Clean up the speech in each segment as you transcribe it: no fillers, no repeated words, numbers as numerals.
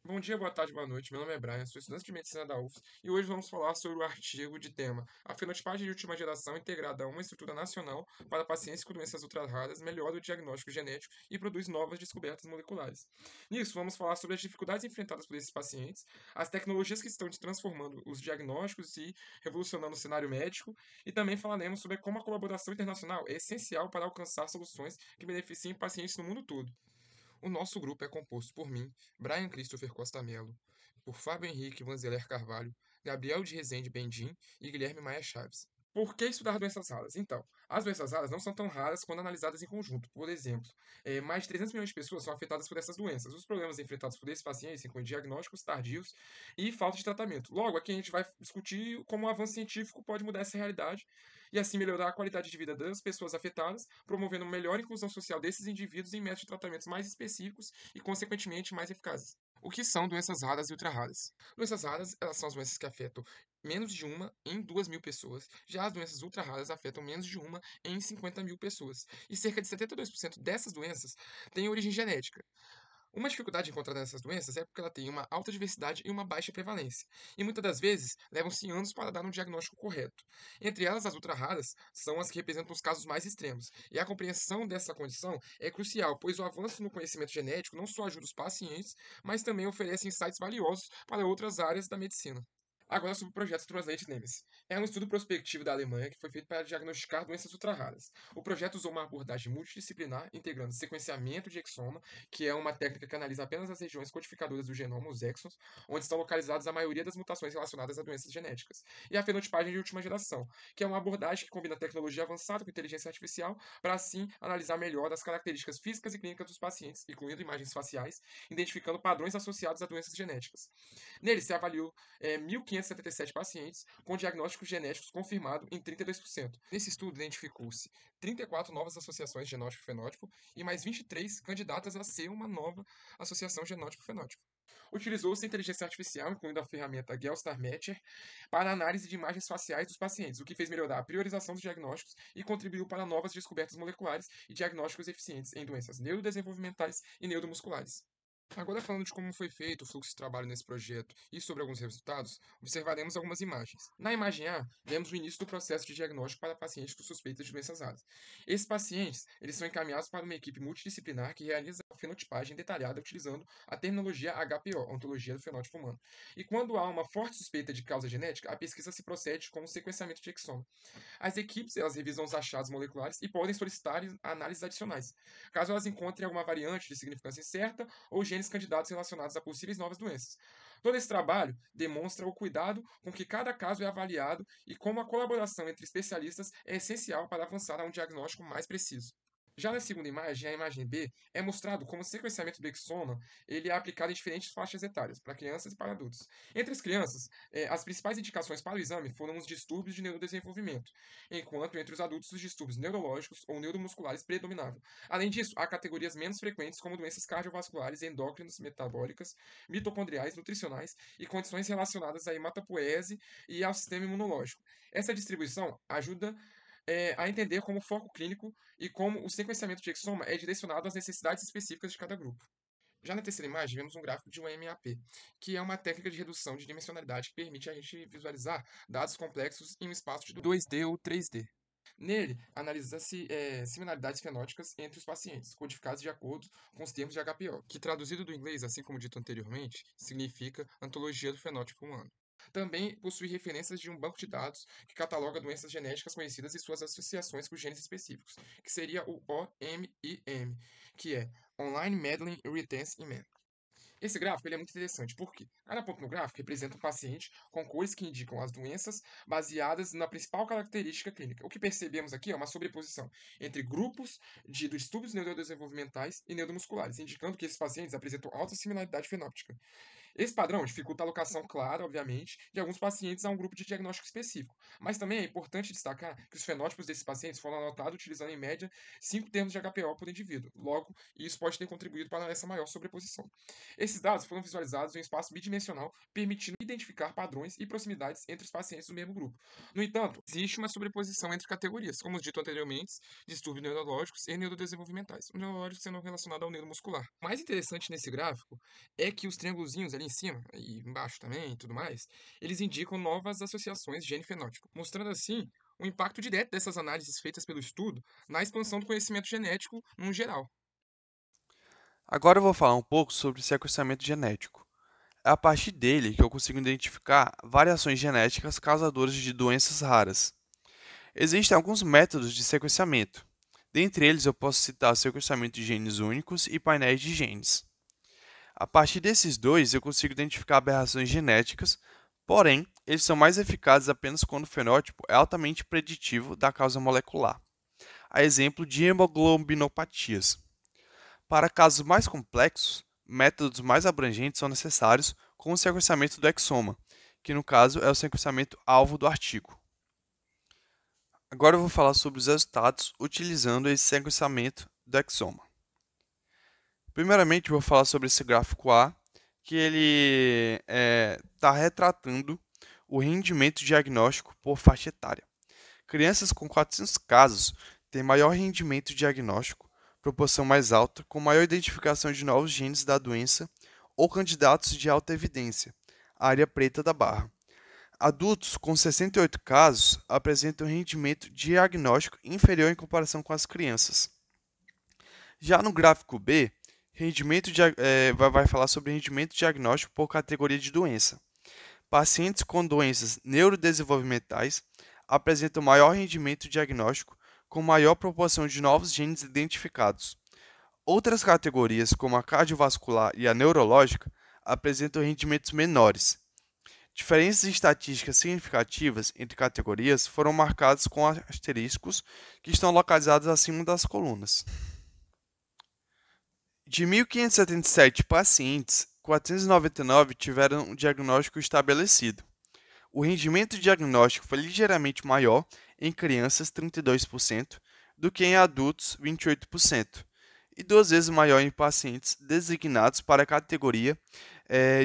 Bom dia, boa tarde, boa noite. Meu nome é Brian, sou estudante de medicina da UFS e hoje vamos falar sobre o artigo de tema A fenotipagem de última geração integrada a uma estrutura nacional para pacientes com doenças ultra-raras melhora o diagnóstico genético e produz novas descobertas moleculares. Nisso, vamos falar sobre as dificuldades enfrentadas por esses pacientes, as tecnologias que estão transformando os diagnósticos e revolucionando o cenário médico, e também falaremos sobre como a colaboração internacional é essencial para alcançar soluções que beneficiem pacientes no mundo todo. O nosso grupo é composto por mim, Brian Christopher Costa Mello, por Fábio Henrique Vanzeler Carvalho, Gabriel de Rezende Bendim e Guilherme Maia Chaves. Por que estudar doenças raras? Então, as doenças raras não são tão raras quando analisadas em conjunto. Por exemplo, mais de 300 milhões de pessoas são afetadas por essas doenças. Os problemas enfrentados por esses pacientes incluem diagnósticos tardios e falta de tratamento. Logo, aqui a gente vai discutir como o avanço científico pode mudar essa realidade e assim melhorar a qualidade de vida das pessoas afetadas, promovendo melhor inclusão social desses indivíduos em métodos de tratamentos mais específicos e, consequentemente, mais eficazes. O que são doenças raras e ultra-raras? Doenças raras, elas são as doenças que afetam menos de uma em 2.000 pessoas. Já as doenças ultra-raras afetam menos de uma em 50.000 pessoas. E cerca de 72% dessas doenças têm origem genética. Uma dificuldade encontrada nessas doenças é porque ela tem uma alta diversidade e uma baixa prevalência, e muitas das vezes levam-se anos para dar um diagnóstico correto. Entre elas, as ultra-raras são as que representam os casos mais extremos, e a compreensão dessa condição é crucial, pois o avanço no conhecimento genético não só ajuda os pacientes, mas também oferece insights valiosos para outras áreas da medicina. Agora sobre o projeto Translate Nemes. É um estudo prospectivo da Alemanha que foi feito para diagnosticar doenças ultra-raras. O projeto usou uma abordagem multidisciplinar, integrando sequenciamento de exoma, que é uma técnica que analisa apenas as regiões codificadoras do genoma, os exons, onde estão localizadas a maioria das mutações relacionadas a doenças genéticas, e a fenotipagem de última geração, que é uma abordagem que combina tecnologia avançada com inteligência artificial para assim analisar melhor as características físicas e clínicas dos pacientes, incluindo imagens faciais, identificando padrões associados a doenças genéticas. Nele, se avaliou 1.577 pacientes com diagnósticos genéticos confirmado em 32%. Nesse estudo, identificou-se 34 novas associações genótipo-fenótipo e mais 23 candidatas a ser uma nova associação genótipo-fenótipo. Utilizou-se inteligência artificial, incluindo a ferramenta Gelstar Matcher, para a análise de imagens faciais dos pacientes, o que fez melhorar a priorização dos diagnósticos e contribuiu para novas descobertas moleculares e diagnósticos eficientes em doenças neurodesenvolvimentais e neuromusculares. Agora, falando de como foi feito o fluxo de trabalho nesse projeto e sobre alguns resultados, observaremos algumas imagens. Na imagem A, vemos o início do processo de diagnóstico para pacientes com suspeitas de doenças raras. Esses pacientes, eles são encaminhados para uma equipe multidisciplinar que realiza a fenotipagem detalhada utilizando a terminologia HPO, Ontologia do Fenótipo Humano. E quando há uma forte suspeita de causa genética, a pesquisa se procede com o sequenciamento de exoma. As equipes, elas revisam os achados moleculares e podem solicitar análises adicionais, caso elas encontrem alguma variante de significância incerta ou genes candidatos relacionados a possíveis novas doenças. Todo esse trabalho demonstra o cuidado com que cada caso é avaliado e como a colaboração entre especialistas é essencial para avançar a um diagnóstico mais preciso. Já na segunda imagem, a imagem B, é mostrado como o sequenciamento do exoma ele é aplicado em diferentes faixas etárias, para crianças e para adultos. Entre as crianças, as principais indicações para o exame foram os distúrbios de neurodesenvolvimento, enquanto entre os adultos os distúrbios neurológicos ou neuromusculares predominavam. Além disso, há categorias menos frequentes como doenças cardiovasculares, endócrinas, metabólicas, mitocondriais, nutricionais e condições relacionadas à hematopoese e ao sistema imunológico. Essa distribuição ajuda a entender como o foco clínico e como o sequenciamento de exoma é direcionado às necessidades específicas de cada grupo. Já na terceira imagem, vemos um gráfico de um MAP, que é uma técnica de redução de dimensionalidade que permite a gente visualizar dados complexos em um espaço de 2D ou 3D. Nele, analisa-se similaridades fenóticas entre os pacientes, codificados de acordo com os termos de HPO, que traduzido do inglês, assim como dito anteriormente, significa Antologia do Fenótipo Humano. Também possui referências de um banco de dados que cataloga doenças genéticas conhecidas e suas associações com genes específicos, que seria o OMIM, que é Online Modeling Retention in Man. Esse gráfico ele é muito interessante, porque cada ponto no gráfico representa um paciente com cores que indicam as doenças baseadas na principal característica clínica. O que percebemos aqui é uma sobreposição entre grupos de distúrbios neurodesenvolvimentais e neuromusculares, indicando que esses pacientes apresentam alta similaridade fenótica. Esse padrão dificulta a alocação clara, obviamente, de alguns pacientes a um grupo de diagnóstico específico. Mas também é importante destacar que os fenótipos desses pacientes foram anotados utilizando, em média, 5 termos de HPO por indivíduo. Logo, isso pode ter contribuído para essa maior sobreposição. Esses dados foram visualizados em um espaço bidimensional, permitindo identificar padrões e proximidades entre os pacientes do mesmo grupo. No entanto, existe uma sobreposição entre categorias, como dito anteriormente, distúrbios neurológicos e neurodesenvolvimentais, o neurológico sendo relacionado ao neuromuscular. O mais interessante nesse gráfico é que os triângulozinhos ali em cima e embaixo também e tudo mais, eles indicam novas associações gene-fenótipo, mostrando assim o impacto direto dessas análises feitas pelo estudo na expansão do conhecimento genético no geral. Agora eu vou falar um pouco sobre sequenciamento genético. É a partir dele que eu consigo identificar variações genéticas causadoras de doenças raras. Existem alguns métodos de sequenciamento. Dentre eles, eu posso citar o sequenciamento de genes únicos e painéis de genes. A partir desses dois, eu consigo identificar aberrações genéticas, porém, eles são mais eficazes apenas quando o fenótipo é altamente preditivo da causa molecular, a exemplo de hemoglobinopatias. Para casos mais complexos, métodos mais abrangentes são necessários, como o sequenciamento do exoma, que no caso é o sequenciamento alvo do artigo. Agora eu vou falar sobre os resultados utilizando esse sequenciamento do exoma. Primeiramente, eu vou falar sobre esse gráfico A, que ele está retratando o rendimento diagnóstico por faixa etária. Crianças com 400 casos têm maior rendimento diagnóstico, proporção mais alta, com maior identificação de novos genes da doença ou candidatos de alta evidência, área preta da barra. Adultos com 68 casos apresentam rendimento diagnóstico inferior em comparação com as crianças. Já no gráfico B, vai falar sobre rendimento diagnóstico por categoria de doença. Pacientes com doenças neurodesenvolvimentais apresentam maior rendimento diagnóstico com maior proporção de novos genes identificados. Outras categorias, como a cardiovascular e a neurológica, apresentam rendimentos menores. Diferenças estatísticas significativas entre categorias foram marcadas com asteriscos que estão localizados acima das colunas. De 1.577 pacientes, 499 tiveram um diagnóstico estabelecido. O rendimento diagnóstico foi ligeiramente maior em crianças, 32%, do que em adultos, 28%, e 2 vezes maior em pacientes designados para a categoria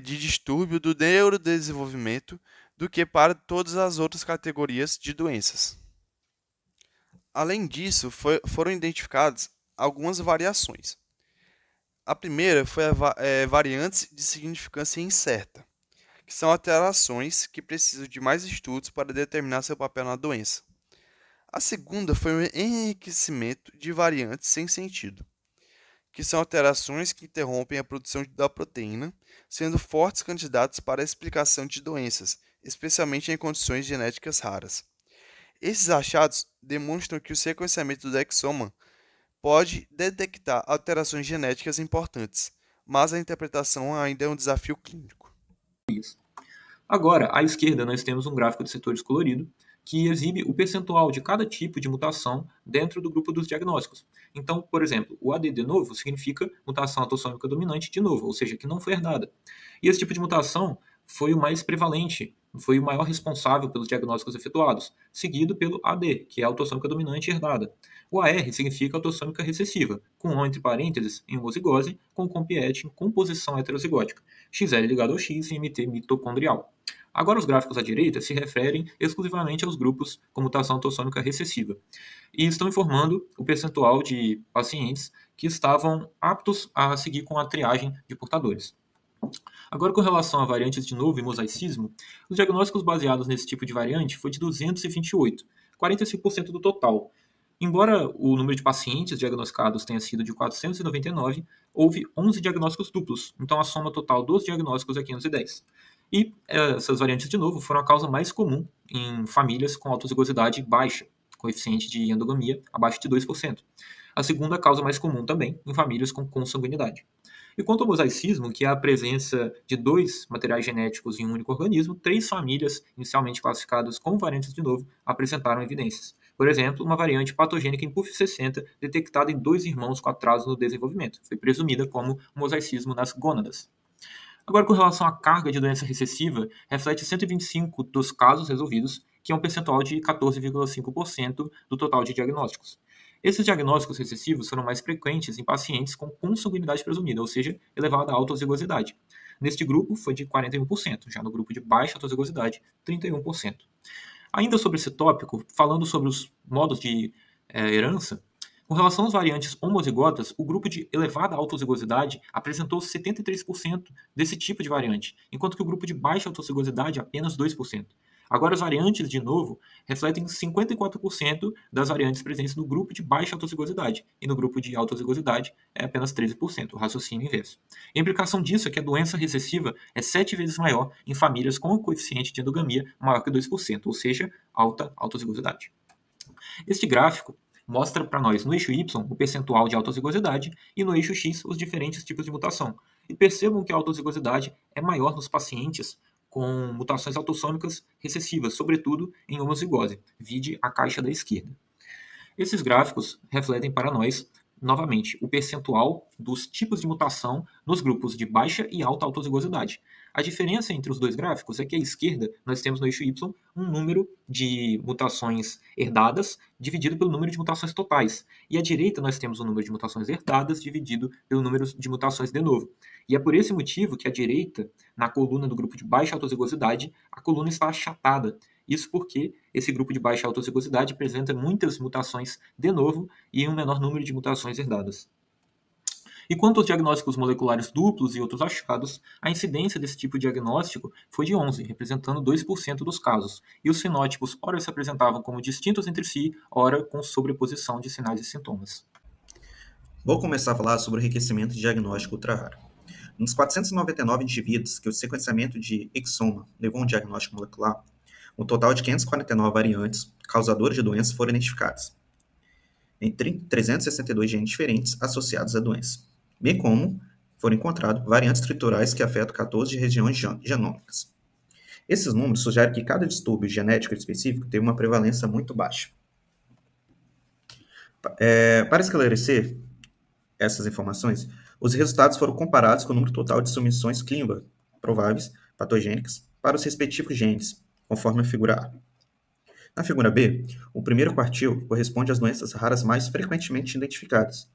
de distúrbio do neurodesenvolvimento do que para todas as outras categorias de doenças. Além disso, foram identificadas algumas variações. A primeira foi variantes de significância incerta, que são alterações que precisam de mais estudos para determinar seu papel na doença. A segunda foi o enriquecimento de variantes sem sentido, que são alterações que interrompem a produção da proteína, sendo fortes candidatos para a explicação de doenças, especialmente em condições genéticas raras. Esses achados demonstram que o sequenciamento do exoma pode detectar alterações genéticas importantes, mas a interpretação ainda é um desafio clínico. Agora, à esquerda, nós temos um gráfico de setores colorido que exibe o percentual de cada tipo de mutação dentro do grupo dos diagnósticos. Então, por exemplo, o AD de novo significa mutação autossômica dominante de novo, ou seja, que não foi herdada. E esse tipo de mutação foi o mais prevalente, foi o maior responsável pelos diagnósticos efetuados, seguido pelo AD, que é autossômica dominante herdada. O AR significa autossômica recessiva, com O entre parênteses em homozigose, com compiete em composição heterozigótica, XL ligado ao X e MT mitocondrial. Agora, os gráficos à direita se referem exclusivamente aos grupos com mutação autossômica recessiva e estão informando o percentual de pacientes que estavam aptos a seguir com a triagem de portadores. Agora, com relação a variantes de novo e mosaicismo, os diagnósticos baseados nesse tipo de variante foi de 228, 45% do total. Embora o número de pacientes diagnosticados tenha sido de 499, houve 11 diagnósticos duplos, então a soma total dos diagnósticos é 510. E essas variantes, de novo, foram a causa mais comum em famílias com autozigosidade baixa, coeficiente de endogamia abaixo de 2%. A segunda causa mais comum também em famílias com consanguinidade. E quanto ao mosaicismo, que é a presença de 2 materiais genéticos em um único organismo, 3 famílias inicialmente classificadas como variantes de novo apresentaram evidências. Por exemplo, uma variante patogênica em PUF60 detectada em 2 irmãos com atraso no desenvolvimento. Foi presumida como mosaicismo nas gônadas. Agora, com relação à carga de doença recessiva, reflete 125 dos casos resolvidos, que é um percentual de 14,5% do total de diagnósticos. Esses diagnósticos recessivos foram mais frequentes em pacientes com consanguinidade presumida, ou seja, elevada autozigosidade. Neste grupo foi de 41%, já no grupo de baixa autozigosidade, 31%. Ainda sobre esse tópico, falando sobre os modos de herança, com relação às variantes homozigotas, o grupo de elevada autozigosidade apresentou 73% desse tipo de variante, enquanto que o grupo de baixa autozigosidade apenas 2%. Agora, as variantes, de novo, refletem 54% das variantes presentes no grupo de baixa autozigosidade, e no grupo de autozigosidade é apenas 13%, o raciocínio inverso. A implicação disso é que a doença recessiva é 7 vezes maior em famílias com o coeficiente de endogamia maior que 2%, ou seja, alta autozigosidade. Este gráfico mostra para nós no eixo Y o percentual de autozigosidade e no eixo X os diferentes tipos de mutação. E percebam que a autozigosidade é maior nos pacientes com mutações autossômicas recessivas, sobretudo em homozigose, vide a caixa da esquerda. Esses gráficos refletem para nós, novamente, o percentual dos tipos de mutação nos grupos de baixa e alta autozigosidade. A diferença entre os dois gráficos é que à esquerda nós temos no eixo Y um número de mutações herdadas dividido pelo número de mutações totais. E à direita nós temos o número de mutações herdadas dividido pelo número de mutações de novo. E é por esse motivo que à direita, na coluna do grupo de baixa autozigosidade, a coluna está achatada. Isso porque esse grupo de baixa autozigosidade apresenta muitas mutações de novo e um menor número de mutações herdadas. E quanto aos diagnósticos moleculares duplos e outros achados, a incidência desse tipo de diagnóstico foi de 11, representando 2% dos casos, e os fenótipos ora se apresentavam como distintos entre si, ora com sobreposição de sinais e sintomas. Vou começar a falar sobre o enriquecimento de diagnóstico ultra-raro. Nos 499 indivíduos que o sequenciamento de exoma levou a um diagnóstico molecular, um total de 549 variantes causadoras de doenças foram identificadas, em 362 genes diferentes associados à doença, bem como foram encontradas variantes estruturais que afetam 14 regiões genômicas. Esses números sugerem que cada distúrbio genético específico teve uma prevalência muito baixa. Para esclarecer essas informações, os resultados foram comparados com o número total de submissões clínicas prováveis patogênicas para os respectivos genes, conforme a figura A. Na figura B, o primeiro quartil corresponde às doenças raras mais frequentemente identificadas,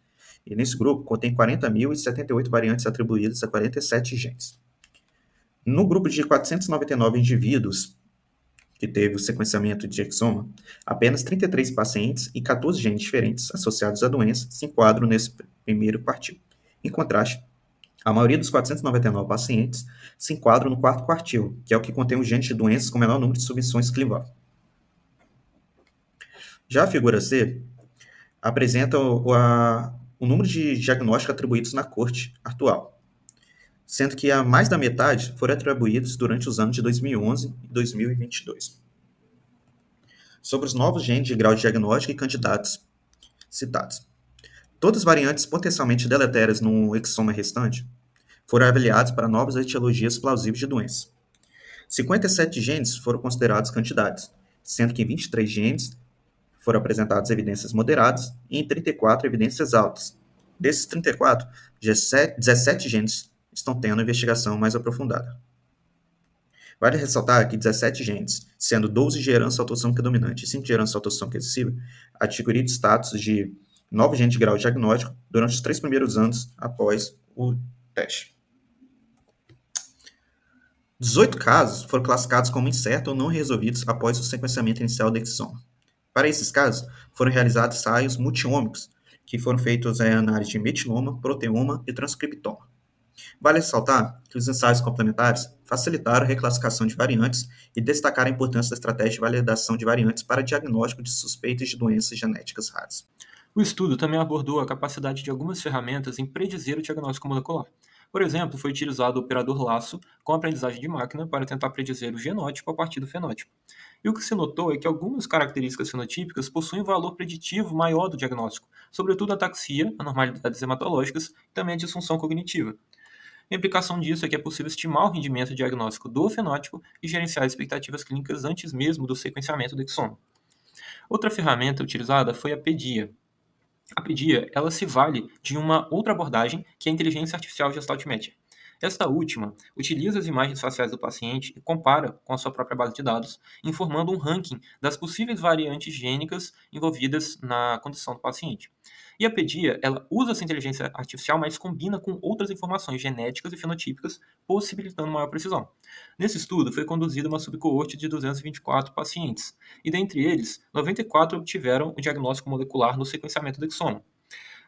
e nesse grupo contém 40.078 variantes atribuídas a 47 genes. No grupo de 499 indivíduos que teve o sequenciamento de exoma, apenas 33 pacientes e 14 genes diferentes associados à doença se enquadram nesse primeiro quartil. Em contraste, a maioria dos 499 pacientes se enquadram no quarto quartil, que é o que contém os genes de doenças com menor número de submissões clínicas. Já a figura C apresenta o número de diagnósticos atribuídos na corte atual, sendo que a mais da metade foram atribuídos durante os anos de 2011 e 2022. Sobre os novos genes de grau de diagnóstico e candidatos citados. Todas as variantes potencialmente deletérias no exoma restante foram avaliadas para novas etiologias plausíveis de doença. 57 genes foram considerados candidatos, sendo que em 23 genes foram apresentadas evidências moderadas e em 34 evidências altas. Desses 34, 17 genes estão tendo investigação mais aprofundada. Vale ressaltar que 17 genes, sendo 12 de herança autossômica dominante e 5 de herança autossômica recessiva, adquiriram status de novo gene de grau diagnóstico durante os 3 primeiros anos após o teste. 18 casos foram classificados como incertos ou não resolvidos após o sequenciamento inicial do exoma. Para esses casos, foram realizados ensaios multiômicos, que foram feitos em análise de metiloma, proteoma e transcriptoma. Vale ressaltar que os ensaios complementares facilitaram a reclassificação de variantes e destacaram a importância da estratégia de validação de variantes para diagnóstico de suspeitas de doenças genéticas raras. O estudo também abordou a capacidade de algumas ferramentas em predizer o diagnóstico molecular. Por exemplo, foi utilizado o operador laço com aprendizagem de máquina para tentar predizer o genótipo a partir do fenótipo. E o que se notou é que algumas características fenotípicas possuem valor preditivo maior do diagnóstico, sobretudo a ataxia, anormalidades hematológicas e também a disfunção cognitiva. A implicação disso é que é possível estimar o rendimento diagnóstico do fenótipo e gerenciar expectativas clínicas antes mesmo do sequenciamento do exoma. Outra ferramenta utilizada foi a PEDIA. A PEDIA, ela se vale de uma outra abordagem, que é a inteligência artificial Gestalt Matching. Esta última utiliza as imagens faciais do paciente e compara com a sua própria base de dados, informando um ranking das possíveis variantes gênicas envolvidas na condição do paciente. E a PEDIA, ela usa essa inteligência artificial, mas combina com outras informações genéticas e fenotípicas, possibilitando maior precisão. Nesse estudo, foi conduzida uma subcoorte de 224 pacientes, e dentre eles, 94 obtiveram o diagnóstico molecular no sequenciamento do exoma.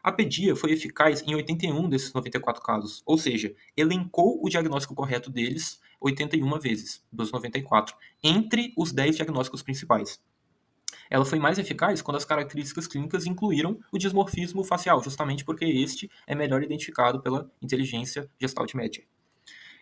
A PEDIA foi eficaz em 81 desses 94 casos, ou seja, elencou o diagnóstico correto deles 81 vezes, dos 94, entre os 10 diagnósticos principais. Ela foi mais eficaz quando as características clínicas incluíram o dismorfismo facial, justamente porque este é melhor identificado pela inteligência Gestalt média.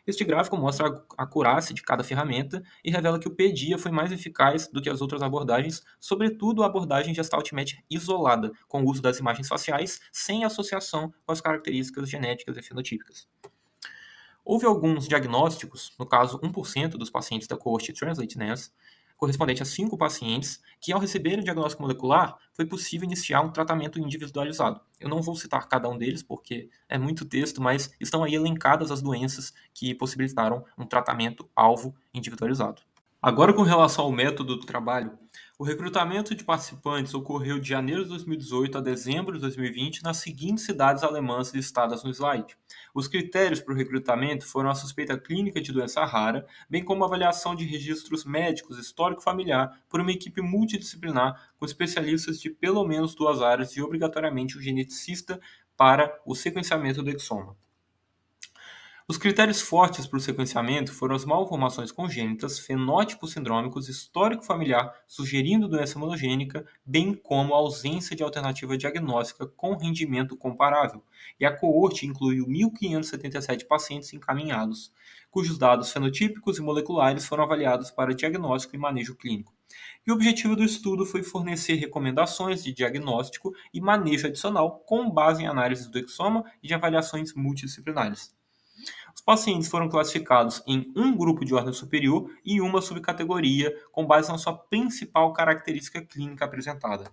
Este gráfico mostra a acurácia de cada ferramenta e revela que o PEDIA foi mais eficaz do que as outras abordagens, sobretudo a abordagem Gestalt média isolada, com o uso das imagens faciais, sem associação com as características genéticas e fenotípicas. Houve alguns diagnósticos, no caso 1% dos pacientes da coorte Translate-NAS, correspondente a 5 pacientes, que ao receberem o diagnóstico molecular, foi possível iniciar um tratamento individualizado. Eu não vou citar cada um deles, porque é muito texto, mas estão aí elencadas as doenças que possibilitaram um tratamento alvo individualizado. Agora, com relação ao método do trabalho, o recrutamento de participantes ocorreu de janeiro de 2018 a dezembro de 2020 nas seguintes cidades alemãs listadas no slide. Os critérios para o recrutamento foram a suspeita clínica de doença rara, bem como a avaliação de registros médicos histórico-familiar por uma equipe multidisciplinar com especialistas de pelo menos 2 áreas e obrigatoriamente um geneticista para o sequenciamento do exoma. Os critérios fortes para o sequenciamento foram as malformações congênitas, fenótipos sindrômicos, histórico familiar sugerindo doença monogênica, bem como a ausência de alternativa diagnóstica com rendimento comparável. E a coorte incluiu 1.577 pacientes encaminhados, cujos dados fenotípicos e moleculares foram avaliados para diagnóstico e manejo clínico. E o objetivo do estudo foi fornecer recomendações de diagnóstico e manejo adicional com base em análises do exoma e de avaliações multidisciplinares. Os pacientes foram classificados em um grupo de ordem superior e uma subcategoria com base na sua principal característica clínica apresentada.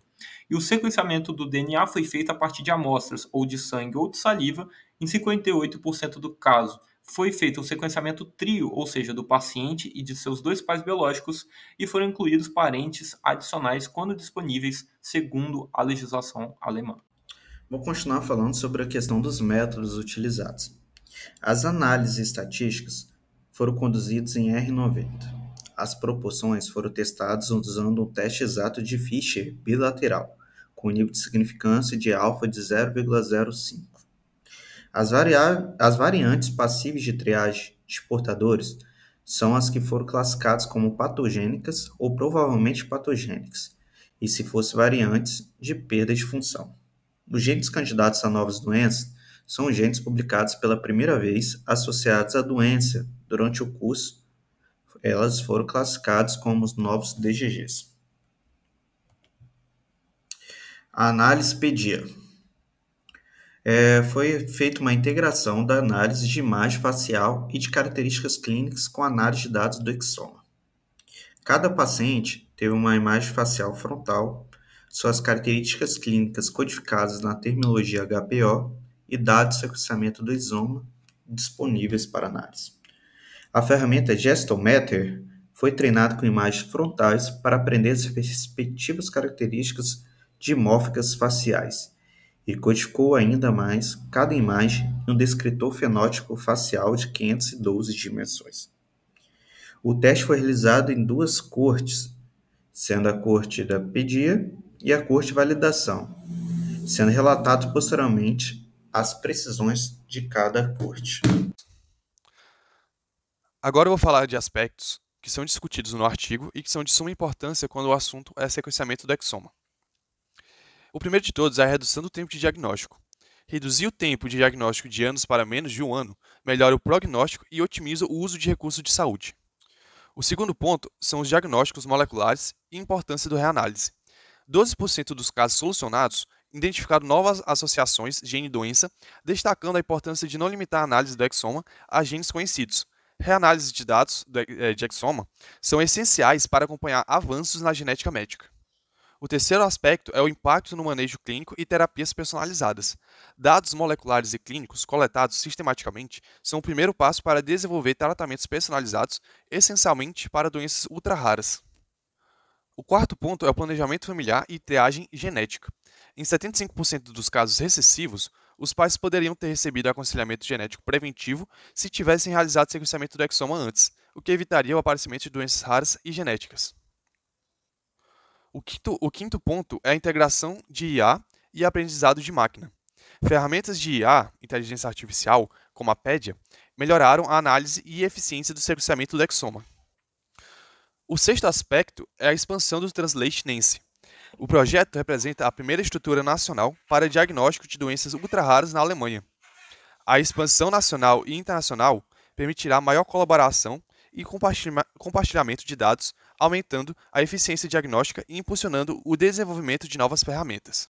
E o sequenciamento do DNA foi feito a partir de amostras ou de sangue ou de saliva. Em 58% do caso, foi feito um sequenciamento trio, ou seja, do paciente e de seus 2 pais biológicos, e foram incluídos parentes adicionais quando disponíveis, segundo a legislação alemã. Vou continuar falando sobre a questão dos métodos utilizados. As análises estatísticas foram conduzidas em R90. As proporções foram testadas usando um teste exato de Fisher bilateral, com nível de significância de alfa de 0,05. As variantes passíveis de triagem de portadores são as que foram classificadas como patogênicas ou provavelmente patogênicas, e se fossem variantes de perda de função. Os genes candidatos a novas doenças são genes publicados pela primeira vez associados à doença. Durante o curso, elas foram classificadas como os novos DGGs. A análise PEDIA. Foi feita uma integração da análise de imagem facial e de características clínicas com a análise de dados do exoma. Cada paciente teve uma imagem facial frontal, suas características clínicas codificadas na terminologia HPO, e dados de sequenciamento do exoma disponíveis para análise. A ferramenta GestAltMatter foi treinada com imagens frontais para aprender as respectivas características dimórficas faciais e codificou ainda mais cada imagem em um descritor fenótipo facial de 512 dimensões. O teste foi realizado em 2 coortes, sendo a coorte da PEDIA e a coorte de validação, sendo relatado posteriormente as precisões de cada coorte. Agora eu vou falar de aspectos que são discutidos no artigo e que são de suma importância quando o assunto é sequenciamento do exoma. O primeiro de todos é a redução do tempo de diagnóstico. Reduzir o tempo de diagnóstico de anos para menos de 1 ano melhora o prognóstico e otimiza o uso de recursos de saúde. O segundo ponto são os diagnósticos moleculares e a importância do reanálise. 12% dos casos solucionados identificaram novas associações gene-doença, destacando a importância de não limitar a análise do exoma a genes conhecidos. Reanálises de dados de exoma são essenciais para acompanhar avanços na genética médica. O terceiro aspecto é o impacto no manejo clínico e terapias personalizadas. Dados moleculares e clínicos coletados sistematicamente são o primeiro passo para desenvolver tratamentos personalizados, essencialmente para doenças ultra-raras. O quarto ponto é o planejamento familiar e triagem genética. Em 75% dos casos recessivos, os pais poderiam ter recebido aconselhamento genético preventivo se tivessem realizado sequenciamento do exoma antes, o que evitaria o aparecimento de doenças raras e genéticas. O quinto ponto é a integração de IA e aprendizado de máquina. Ferramentas de IA, inteligência artificial, como a PEDIA, melhoraram a análise e eficiência do sequenciamento do exoma. O sexto aspecto é a expansão do Translate Nancy. O projeto representa a primeira estrutura nacional para diagnóstico de doenças ultra-raras na Alemanha. A expansão nacional e internacional permitirá maior colaboração e compartilhamento de dados, aumentando a eficiência diagnóstica e impulsionando o desenvolvimento de novas ferramentas.